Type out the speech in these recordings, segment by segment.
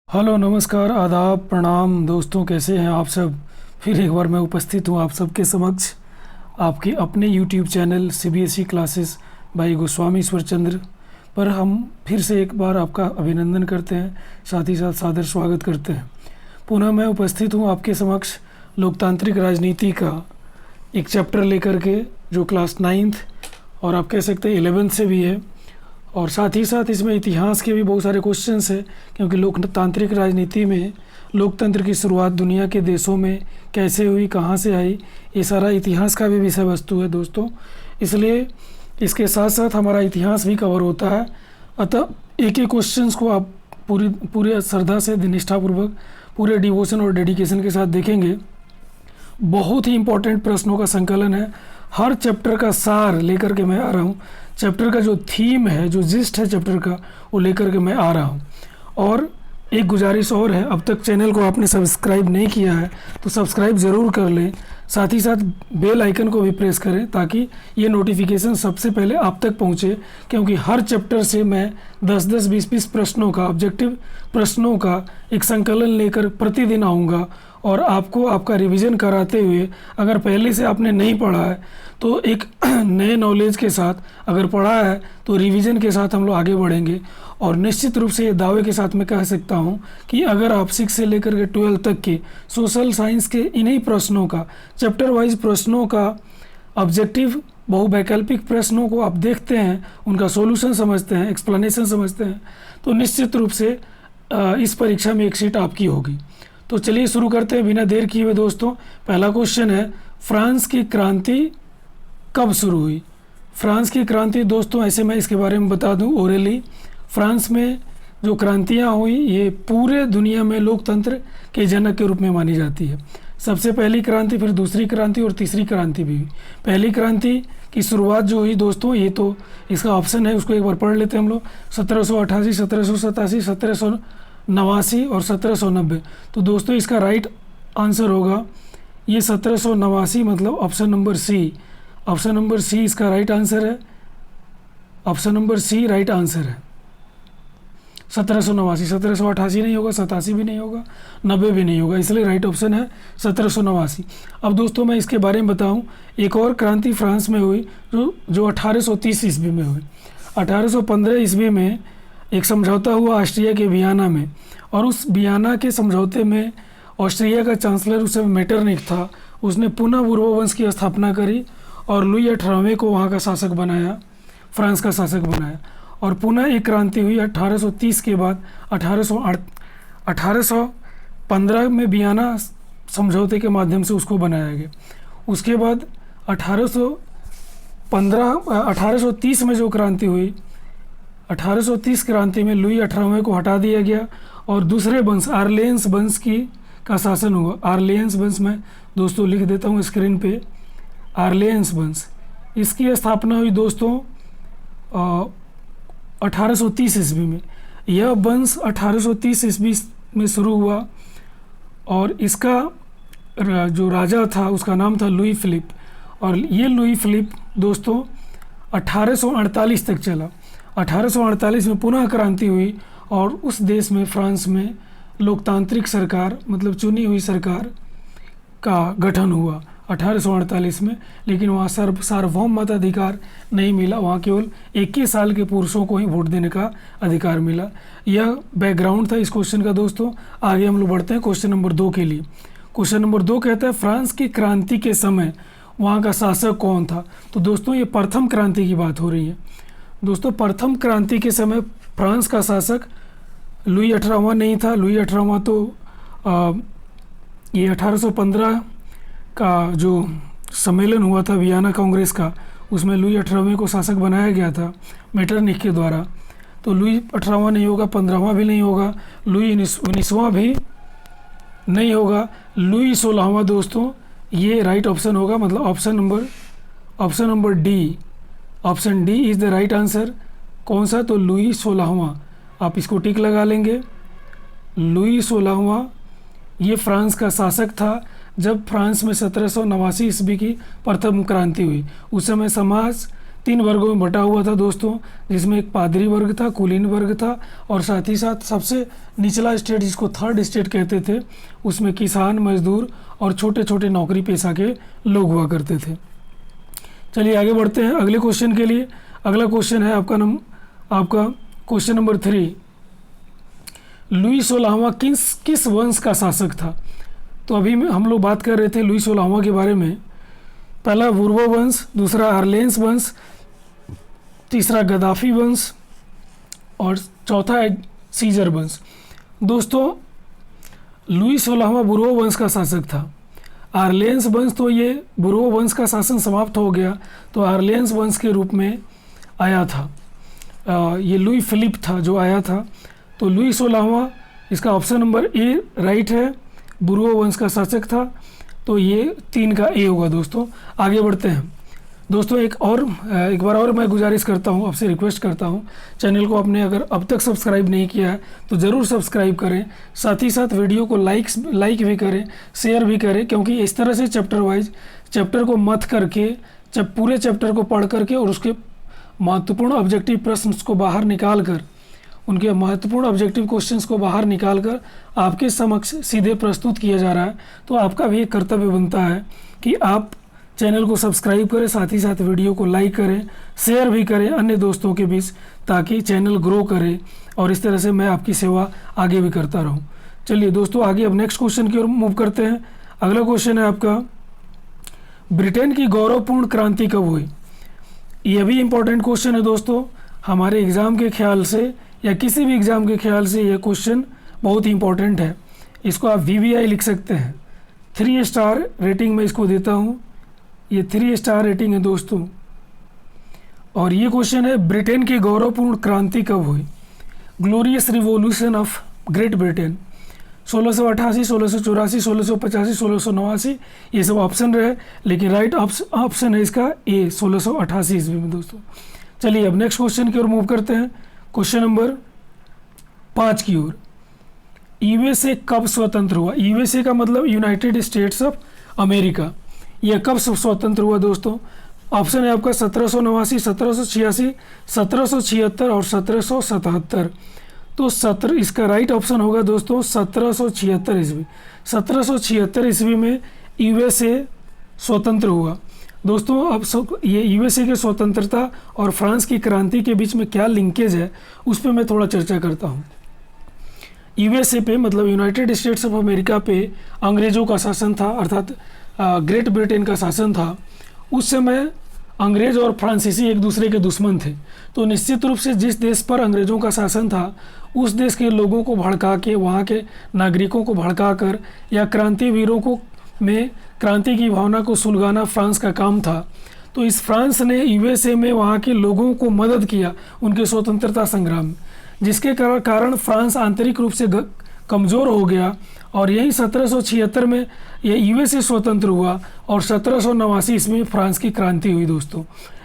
Hello, नमस्कार, आदाब, प्रणाम दोस्तों। कैसे हैं आप सब। फिर एक बार मैं उपस्थित हूं आप सबके समक्ष आपके अपने यूट्यूब चैनल सीबीएसई क्लासेस भाई गोस्वामी ईश्वर चंद्र पर। हम फिर से एक बार आपका अभिनंदन करते हैं, साथ ही साथ सादर स्वागत करते हैं। पुनः मैं उपस्थित हूं आपके समक्ष लोकतांत्रिक राजनीति का एक चैप्टर लेकर के, जो क्लास 9th और आप कह सकते हैं 11th से भी है। और साथ ही साथ इसमें इतिहास के भी बहुत सारे क्वेश्चंस हैं, क्योंकि लोकतांत्रिक राजनीति में लोकतंत्र की शुरुआत दुनिया के देशों में कैसे हुई, कहाँ से आई, ये सारा इतिहास का भी विषय वस्तु है दोस्तों। इसलिए इसके साथ साथ हमारा इतिहास भी कवर होता है। अतः एक एक क्वेश्चंस को आप पूरे श्रद्धा से, निष्ठापूर्वक, पूरे डिवोशन और डेडिकेशन के साथ देखेंगे। बहुत ही इम्पोर्टेंट प्रश्नों का संकलन है। हर चैप्टर का सार लेकर के मैं आ रहा हूँ। चैप्टर का जो थीम है, जो जिस्ट है चैप्टर का, वो लेकर के मैं आ रहा हूँ। और एक गुजारिश और है, अब तक चैनल को आपने सब्सक्राइब नहीं किया है तो सब्सक्राइब ज़रूर कर लें। साथ ही साथ बेल आइकन को भी प्रेस करें ताकि ये नोटिफिकेशन सबसे पहले आप तक पहुँचे, क्योंकि हर चैप्टर से मैं 10-10, 20-20 प्रश्नों का, ऑब्जेक्टिव प्रश्नों का एक संकलन लेकर प्रतिदिन आऊँगा और आपको आपका रिवीजन कराते हुए, अगर पहले से आपने नहीं पढ़ा है तो एक नए नॉलेज के साथ, अगर पढ़ा है तो रिवीजन के साथ हम लोग आगे बढ़ेंगे। और निश्चित रूप से ये दावे के साथ मैं कह सकता हूँ कि अगर आप 6 से लेकर के 12 तक के सोशल साइंस के इन्हीं प्रश्नों का, चैप्टर वाइज प्रश्नों का, ऑब्जेक्टिव बहुवैकल्पिक प्रश्नों को आप देखते हैं, उनका सॉल्यूशन समझते हैं, एक्सप्लेनेशन समझते हैं, तो निश्चित रूप से इस परीक्षा में एक सीट आपकी होगी। तो चलिए शुरू करते हैं बिना देर किए हुए दोस्तों। पहला क्वेश्चन है, फ्रांस की क्रांति कब शुरू हुई। फ्रांस की क्रांति दोस्तों, ऐसे मैं इसके बारे में बता दूं ओरली, फ्रांस में जो क्रांतियां हुई ये पूरे दुनिया में लोकतंत्र के जनक के रूप में मानी जाती है। सबसे पहली क्रांति, फिर दूसरी क्रांति और तीसरी क्रांति भी हुई। पहली क्रांति की शुरुआत जो हुई दोस्तों, ये तो इसका ऑप्शन है, उसको एक बार पढ़ लेते हैं हम लोग। 1788, 1787, 1789 और 1790। तो दोस्तों इसका राइट आंसर होगा ये 1789, मतलब option number C. Option number C इसका राइट आंसर है। Option number C right answer है। 1789, 1788 नहीं होगा, 87 भी नहीं होगा, 90 भी नहीं होगा, इसलिए राइट ऑप्शन है 1789। अब दोस्तों मैं इसके बारे में बताऊं, एक और क्रांति फ्रांस में हुई जो 1830 ईस्वी में हुई। 1815 ईस्वी में एक समझौता हुआ ऑस्ट्रिया के वियना में, और उस वियना के समझौते में ऑस्ट्रिया का चांसलर उस समय मेटरनिख था। उसने पुनः बुर्बोवंश की स्थापना करी और लुई 18वें को वहाँ का शासक बनाया, फ्रांस का शासक बनाया। और पुनः एक क्रांति हुई 1830 के बाद। 1815 में वियना समझौते के माध्यम से उसको बनाया गया। उसके बाद 1830 में जो क्रांति हुई, 1830 क्रांति में लुई 18वें को हटा दिया गया और दूसरे वंश, आर्लेन्स वंश का शासन हुआ। आर्लेन्स वंश मैं दोस्तों लिख देता हूँ स्क्रीन पे, आर्लेन्स वंश, इसकी स्थापना हुई दोस्तों 1830 ईस्वी में। यह वंश 1830 ईस्वी में शुरू हुआ और इसका जो राजा था उसका नाम था लुई फिलिप। और ये लुई फिलिप दोस्तों 1848 तक चला। 1848 में पुनः क्रांति हुई और उस देश में, फ्रांस में, लोकतांत्रिक सरकार, मतलब चुनी हुई सरकार का गठन हुआ 1848 में। लेकिन वहाँ सार्वभौम मताधिकार नहीं मिला, वहाँ केवल 21 साल के पुरुषों को ही वोट देने का अधिकार मिला। यह बैकग्राउंड था इस क्वेश्चन का दोस्तों। आगे हम लोग बढ़ते हैं क्वेश्चन नंबर 2 के लिए। क्वेश्चन नंबर 2 कहता है, फ्रांस की क्रांति के समय वहाँ का शासक कौन था। तो दोस्तों ये प्रथम क्रांति की बात हो रही है। दोस्तों प्रथम क्रांति के समय फ्रांस का शासक लुई 18वां नहीं था। लुई 18वां तो ये 1815 का जो सम्मेलन हुआ था वियना कांग्रेस का, उसमें लुई 18वें को शासक बनाया गया था मेटरनिख के द्वारा। तो लुई 18वां नहीं होगा, 15वां भी नहीं होगा, लुई 19वां भी नहीं होगा, लुई 16वां दोस्तों ये राइट ऑप्शन होगा, मतलब option number D, option D is the right answer. कौन सा? तो लुई 16वां। आप इसको टिक लगा लेंगे। लुई 16वां ये फ्रांस का शासक था जब फ्रांस में 1789 ईस्वी की प्रथम क्रांति हुई। उस समय समाज 3 वर्गों में बटा हुआ था दोस्तों, जिसमें एक पादरी वर्ग था, कुलीन वर्ग था, और साथ ही साथ सबसे निचला स्टेट जिसको थर्ड स्टेट कहते थे, उसमें किसान, मजदूर और छोटे छोटे नौकरी पेशा के लोग हुआ करते थे। चलिए आगे बढ़ते हैं अगले क्वेश्चन के लिए। अगला क्वेश्चन है आपका क्वेश्चन नंबर 3। लुई 16वां किस वंश का शासक था? तो अभी हम लोग बात कर रहे थे लुई 16वां के बारे में। पहला बुर्बो वंश, दूसरा आर्लेंस वंश, तीसरा गद्दाफी वंश और चौथा है सीजर वंश। दोस्तों लुई 16वां बुर्बो वंश का शासक था। आर्लेंस वंश तो ये बुर्बो वंश का शासन समाप्त हो गया तो आर्लेंस वंश के रूप में आया था। ये लुई फिलिप था जो आया था। तो लुई 16वां, इसका ऑप्शन नंबर ए राइट है, बुर्बो वंश का शासक था। तो ये 3 का ए होगा दोस्तों। आगे बढ़ते हैं दोस्तों। एक बार और मैं गुजारिश करता हूँ, आपसे रिक्वेस्ट करता हूँ, चैनल को आपने अगर अब तक सब्सक्राइब नहीं किया है तो ज़रूर सब्सक्राइब करें। साथ ही साथ वीडियो को लाइक भी करें, शेयर भी करें, क्योंकि इस तरह से चैप्टर वाइज चैप्टर को मत करके जब पूरे चैप्टर को पढ़ करके और उसके महत्वपूर्ण ऑब्जेक्टिव प्रश्न को बाहर निकाल कर, उनके महत्वपूर्ण ऑब्जेक्टिव क्वेश्चंस को बाहर निकाल कर आपके समक्ष सीधे प्रस्तुत किया जा रहा है। तो आपका भी एक कर्तव्य बनता है कि आप चैनल को सब्सक्राइब करें, साथ ही साथ वीडियो को लाइक करें, शेयर भी करें अन्य दोस्तों के बीच, ताकि चैनल ग्रो करे और इस तरह से मैं आपकी सेवा आगे भी करता रहूं। चलिए दोस्तों आगे अब नेक्स्ट क्वेश्चन की ओर मूव करते हैं। अगला क्वेश्चन है आपका, ब्रिटेन की गौरवपूर्ण क्रांति कब हुई? यह भी इम्पोर्टेंट क्वेश्चन है दोस्तों। हमारे एग्ज़ाम के ख्याल से या किसी भी एग्ज़ाम के ख्याल से यह क्वेश्चन बहुत ही इम्पोर्टेंट है। इसको आप VVI लिख सकते हैं। 3 स्टार रेटिंग में इसको देता हूँ। ये 3 स्टार रेटिंग है दोस्तों। और ये क्वेश्चन है, ब्रिटेन की गौरवपूर्ण क्रांति कब हुई? Glorious revolution of great Britain 1688, 1684, 1685, 1689, ये सब ऑप्शन रहे, लेकिन राइट ऑप्शन है इसका ए 1688 ईस्वी में दोस्तों। चलिए अब नेक्स्ट क्वेश्चन की ओर मूव करते हैं। क्वेश्चन नंबर 5 की ओर। USA कब स्वतंत्र हुआ? USA का मतलब यूनाइटेड स्टेट्स ऑफ अमेरिका। यह कब स्वतंत्र हुआ दोस्तों? ऑप्शन है आपका 1789, 1786, 1776 और 1777। तो इसका राइट ऑप्शन होगा दोस्तों 1776 ईस्वी। 1776 ईस्वी में USA स्वतंत्र हुआ दोस्तों। अब ये USA की स्वतंत्रता और फ्रांस की क्रांति के बीच में क्या लिंकेज है उस पर मैं थोड़ा चर्चा करता हूँ। USA पे मतलब यूनाइटेड स्टेट्स ऑफ अमेरिका पे अंग्रेज़ों का शासन था, अर्थात ग्रेट ब्रिटेन का शासन था। उस समय अंग्रेज़ और फ्रांसीसी एक दूसरे के दुश्मन थे। तो निश्चित रूप से जिस देश पर अंग्रेज़ों का शासन था उस देश के लोगों को भड़का के, वहाँ के नागरिकों को भड़का कर या क्रांतिवीरों को में क्रांति की भावना को सुलगाना फ्रांस का काम था। तो इस फ्रांस ने USA में वहाँ के लोगों को मदद किया उनके स्वतंत्रता संग्राम में, जिसके कारण फ्रांस आंतरिक रूप से कमज़ोर हो गया। और यही 1776 में ये USA स्वतंत्र हुआ और 1789 ईस्वी में फ्रांस की क्रांति हुई दोस्तों।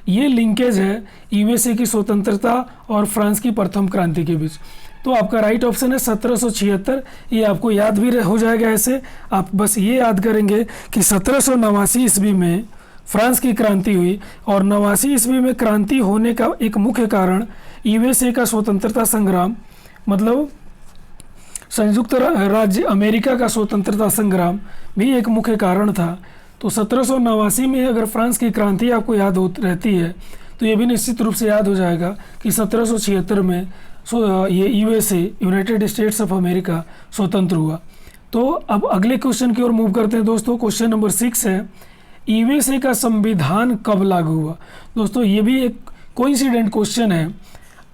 ये लिंकेज है USA की स्वतंत्रता और फ्रांस की प्रथम क्रांति के बीच। तो आपका राइट ऑप्शन है 1776। ये आपको याद भी हो जाएगा। ऐसे आप बस ये याद करेंगे कि 1789 ईस्वी में फ्रांस की क्रांति हुई और 89 ईस्वी में क्रांति होने का एक मुख्य कारण USA का स्वतंत्रता संग्राम, मतलब संयुक्त राज्य अमेरिका का स्वतंत्रता संग्राम भी एक मुख्य कारण था। तो 1789 में अगर फ्रांस की क्रांति आपको याद रहती है तो ये भी निश्चित रूप से याद हो जाएगा कि 1776 में ये USA United states of America स्वतंत्र हुआ। तो अब अगले क्वेश्चन की ओर मूव करते हैं दोस्तों। क्वेश्चन नंबर 6 है, USA का संविधान कब लागू हुआ? दोस्तों ये भी एक कोइंसिडेंट क्वेश्चन है।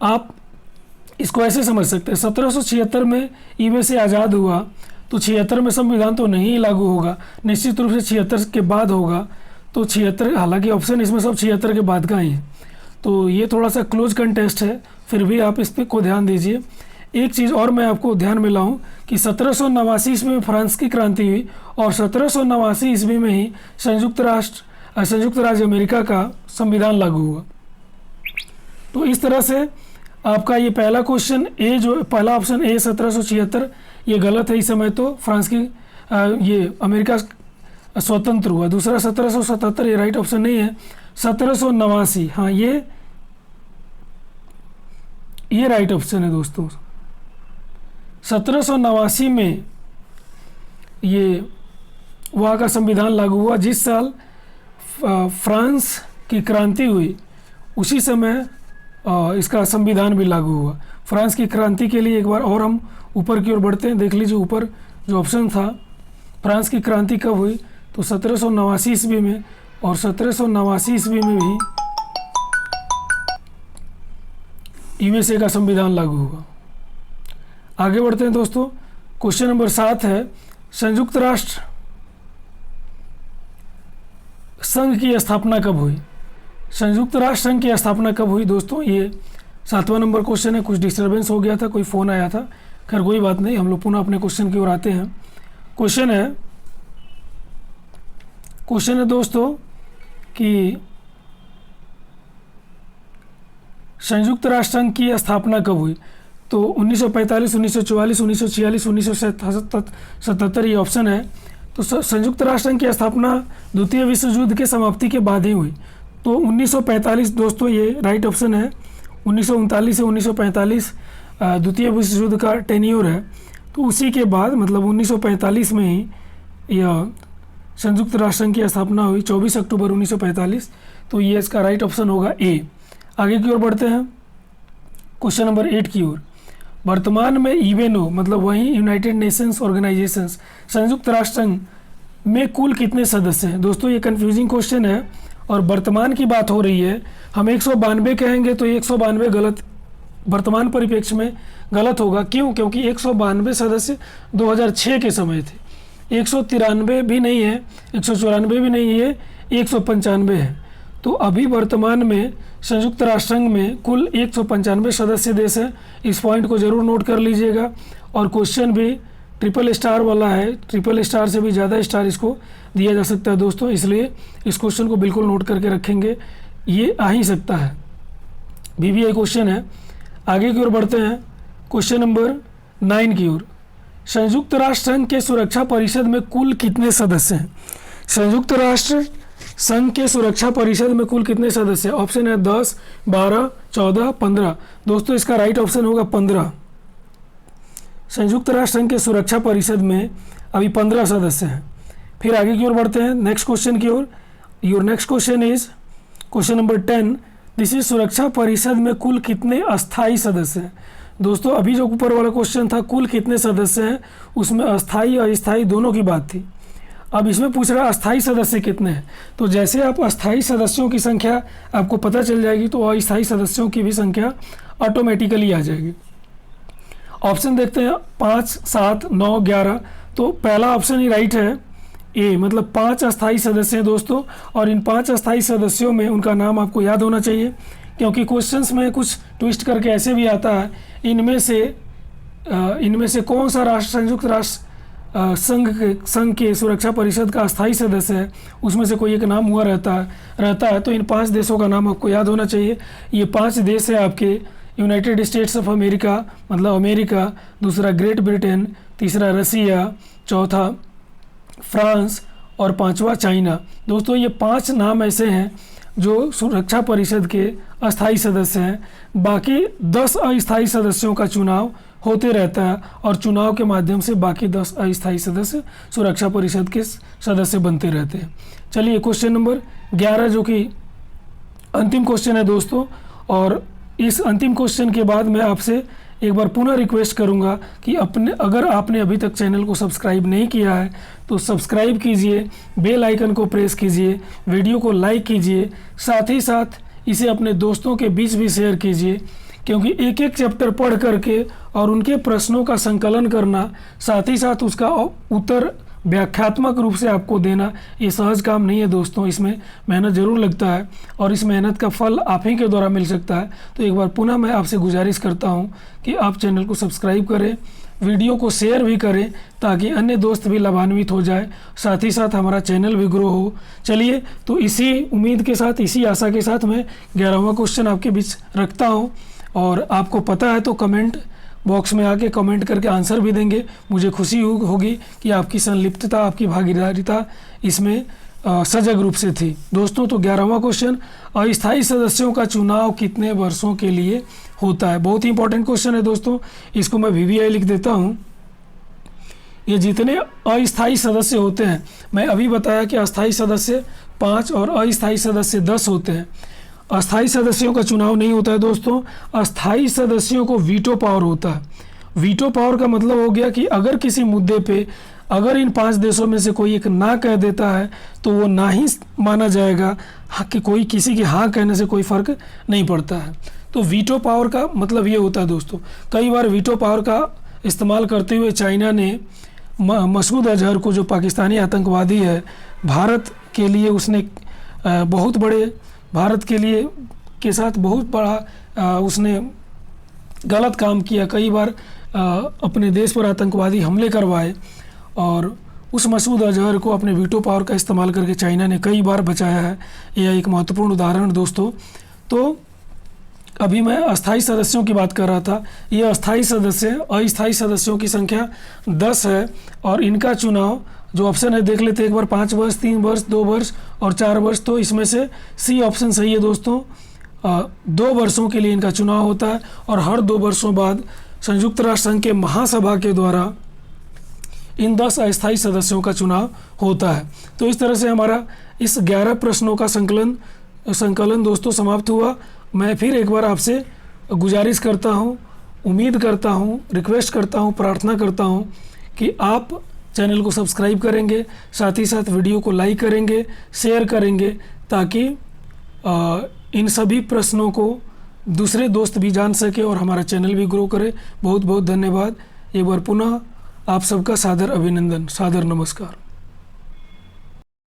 आप इसको ऐसे समझ सकते हैं, 1776 में USA आज़ाद हुआ तो 76 में संविधान तो नहीं लागू होगा, निश्चित रूप से 76 के बाद होगा। तो 76, हालांकि ऑप्शन इसमें सब 76 के बाद का ही है, तो ये थोड़ा सा क्लोज कंटेस्ट है, फिर भी आप इस पर को ध्यान दीजिए। एक चीज़ और मैं आपको ध्यान में लाऊं कि 1789 ईस्वी में फ्रांस की क्रांति हुई और 1789 ईस्वी में ही संयुक्त राज्य अमेरिका का संविधान लागू हुआ। तो इस तरह से आपका ये पहला क्वेश्चन ए, जो पहला ऑप्शन ए 1776, ये गलत है। इस समय तो फ्रांस की ये अमेरिका स्वतंत्र हुआ। दूसरा 1777, ये राइट ऑप्शन नहीं है। 1789, हाँ ये राइट ऑप्शन है दोस्तों। 1789 में ये वहाँ का संविधान लागू हुआ। जिस साल फ्रांस की क्रांति हुई उसी समय इसका संविधान भी लागू हुआ। फ्रांस की क्रांति के लिए एक बार और हम ऊपर की ओर बढ़ते हैं। देख लीजिए ऊपर जो ऑप्शन था, फ्रांस की क्रांति कब हुई, तो 1789 ईस्वी में, और 1789 ईस्वी में भी यूएसए का संविधान लागू हुआ। आगे बढ़ते हैं दोस्तों। क्वेश्चन नंबर 7 है, संयुक्त राष्ट्र संघ की स्थापना कब हुई? संयुक्त राष्ट्र संघ की स्थापना कब हुई दोस्तों? ये 7वां नंबर क्वेश्चन है। कुछ डिस्टर्बेंस हो गया था, कोई फ़ोन आया था, खैर कोई बात नहीं, हम लोग पुनः अपने क्वेश्चन की ओर आते हैं। क्वेश्चन है दोस्तों कि संयुक्त राष्ट्र संघ की स्थापना कब हुई? तो 1945, 1944, 1946, 1977 ये ऑप्शन है। तो संयुक्त राष्ट्र संघ की स्थापना द्वितीय विश्व युद्ध के समाप्ति के बाद ही हुई। तो 1945 दोस्तों ये राइट ऑप्शन है। 1939 से 1945 द्वितीय विश्व युद्ध का टेन्योर है। तो उसी के बाद मतलब 1945 में ही यह संयुक्त राष्ट्र संघ की स्थापना हुई, 24 अक्टूबर 1945। तो ये इसका राइट ऑप्शन होगा ए। आगे की ओर बढ़ते हैं क्वेश्चन नंबर 8 की ओर। वर्तमान में यूएनओ मतलब वही यूनाइटेड नेशंस ऑर्गेनाइजेशंस संयुक्त राष्ट्र संघ में कुल कितने सदस्य हैं? दोस्तों ये कंफ्यूजिंग क्वेश्चन है और वर्तमान की बात हो रही है। हम 192 कहेंगे तो 192 गलत, वर्तमान परिप्रेक्ष्य में गलत होगा। क्यों? क्योंकि 192 सदस्य 2006 के समय थे। 193 भी नहीं है, 194 भी नहीं है, 195 है। तो अभी वर्तमान में संयुक्त राष्ट्र संघ में कुल 195 सदस्य देश हैं। इस पॉइंट को ज़रूर नोट कर लीजिएगा। और क्वेश्चन भी ट्रिपल स्टार वाला है, ट्रिपल स्टार से भी ज़्यादा स्टार इसको दिया जा सकता है दोस्तों, इसलिए इस क्वेश्चन को बिल्कुल नोट करके रखेंगे, ये आ ही सकता है। BBI क्वेश्चन है। आगे की ओर बढ़ते हैं क्वेश्चन नंबर 9 की ओर। संयुक्त राष्ट्र संघ के सुरक्षा परिषद में कुल कितने सदस्य हैं? संयुक्त राष्ट्र संघ के सुरक्षा परिषद में कुल कितने सदस्य? ऑप्शन है 10, 12, 14, 15। दोस्तों इसका राइट ऑप्शन होगा 15। संयुक्त राष्ट्र संघ के सुरक्षा परिषद में अभी 15 सदस्य हैं। फिर आगे की ओर बढ़ते हैं नेक्स्ट क्वेश्चन की ओर। Your next question is question number 10। This is सुरक्षा परिषद में कुल कितने अस्थायी सदस्य हैं? दोस्तों अभी जो ऊपर वाला क्वेश्चन था कुल कितने सदस्य हैं, उसमें अस्थायी और स्थायी दोनों की बात थी। अब इसमें पूछ रहा है अस्थायी सदस्य कितने हैं। तो जैसे आप अस्थायी सदस्यों की संख्या आपको पता चल जाएगी तो अस्थायी सदस्यों की भी संख्या ऑटोमेटिकली आ जाएगी। ऑप्शन देखते हैं 5, 7, 9, 11। तो पहला ऑप्शन ही राइट है, ए, मतलब 5 अस्थायी सदस्य हैं दोस्तों। और इन 5 अस्थायी सदस्यों में उनका नाम आपको याद होना चाहिए, क्योंकि क्वेश्चंस में कुछ ट्विस्ट करके ऐसे भी आता है, इनमें से कौन सा राष्ट्र संयुक्त राष्ट्र संघ के सुरक्षा परिषद का अस्थायी सदस्य है, उसमें से कोई एक नाम हुआ रहता है। तो इन 5 देशों का नाम आपको याद होना चाहिए। ये 5 देश है आपके यूनाइटेड स्टेट्स ऑफ अमेरिका मतलब अमेरिका, दूसरा ग्रेट ब्रिटेन, तीसरा रसिया, चौथा फ्रांस और 5वां चाइना। दोस्तों ये 5 नाम ऐसे हैं जो सुरक्षा परिषद के अस्थायी सदस्य हैं। बाकी 10 अस्थायी सदस्यों का चुनाव होते रहता है और चुनाव के माध्यम से बाकी 10 अस्थायी सदस्य सुरक्षा परिषद के सदस्य बनते रहते हैं। चलिए क्वेश्चन नंबर 11 जो कि अंतिम क्वेश्चन है दोस्तों, और इस अंतिम क्वेश्चन के बाद मैं आपसे एक बार पुनः रिक्वेस्ट करूंगा कि अगर आपने अभी तक चैनल को सब्सक्राइब नहीं किया है तो सब्सक्राइब कीजिए, बेल आइकन को प्रेस कीजिए, वीडियो को लाइक कीजिए, साथ ही साथ इसे अपने दोस्तों के बीच भी शेयर कीजिए, क्योंकि एक एक चैप्टर पढ़ करके और उनके प्रश्नों का संकलन करना, साथ ही साथ उसका उत्तर व्याख्यात्मक रूप से आपको देना, ये सहज काम नहीं है दोस्तों। इसमें मेहनत ज़रूर लगता है और इस मेहनत का फल आप ही के द्वारा मिल सकता है। तो एक बार पुनः मैं आपसे गुजारिश करता हूँ कि आप चैनल को सब्सक्राइब करें, वीडियो को शेयर भी करें ताकि अन्य दोस्त भी लाभान्वित हो जाए, साथ ही साथ हमारा चैनल भी ग्रो हो। चलिए तो इसी उम्मीद के साथ, इसी आशा के साथ मैं 11वां क्वेश्चन आपके बीच रखता हूँ, और आपको पता है तो कमेंट बॉक्स में आके कमेंट करके आंसर भी देंगे। मुझे खुशी होगी कि आपकी संलिप्तता, आपकी भागीदारिता इसमें सजग रूप से थी। दोस्तों तो 11वां क्वेश्चन, अस्थायी सदस्यों का चुनाव कितने वर्षों के लिए होता है? बहुत ही इंपॉर्टेंट क्वेश्चन है दोस्तों, इसको मैं VVI लिख देता हूँ। ये जितने अस्थायी सदस्य होते हैं, मैं अभी बताया कि अस्थायी सदस्य 5 और अस्थायी सदस्य 10 होते हैं। अस्थायी सदस्यों का चुनाव नहीं होता है दोस्तों, अस्थायी सदस्यों को वीटो पावर होता है। वीटो पावर का मतलब हो गया कि अगर किसी मुद्दे पे अगर इन 5 देशों में से कोई एक ना कह देता है तो वो ना ही माना जाएगा, कि कोई किसी के हाँ कहने से कोई फ़र्क नहीं पड़ता है। तो वीटो पावर का मतलब ये होता है दोस्तों। कई बार वीटो पावर का इस्तेमाल करते हुए चाइना ने मसूद अजहर को, जो पाकिस्तानी आतंकवादी है, भारत के लिए उसने बहुत बड़े, भारत के लिए के साथ बहुत बड़ा उसने गलत काम किया। कई बार अपने देश पर आतंकवादी हमले करवाए और उस मसूद अजहर को अपने वीटो पावर का इस्तेमाल करके चाइना ने कई बार बचाया है। यह एक महत्वपूर्ण उदाहरण दोस्तों। तो अभी मैं अस्थायी सदस्यों की बात कर रहा था। ये अस्थायी सदस्य, अस्थायी सदस्यों की संख्या 10 है और इनका चुनाव, जो ऑप्शन है देख लेते एक बार, 5 वर्ष, 3 वर्ष, 2 वर्ष और 4 वर्ष। तो इसमें से सी ऑप्शन सही है दोस्तों। 2 वर्षों के लिए इनका चुनाव होता है और हर 2 वर्षों बाद संयुक्त राष्ट्र संघ के महासभा के द्वारा इन 10 अस्थायी सदस्यों का चुनाव होता है। तो इस तरह से हमारा इस 11 प्रश्नों का संकलन दोस्तों समाप्त हुआ। मैं फिर एक बार आपसे गुजारिश करता हूँ, उम्मीद करता हूँ, रिक्वेस्ट करता हूँ, प्रार्थना करता हूँ कि आप चैनल को सब्सक्राइब करेंगे, साथ ही साथ वीडियो को लाइक करेंगे, शेयर करेंगे, ताकि इन सभी प्रश्नों को दूसरे दोस्त भी जान सके और हमारा चैनल भी ग्रो करे। बहुत बहुत धन्यवाद। एक बार पुनः आप सबका सादर अभिनंदन, सादर नमस्कार।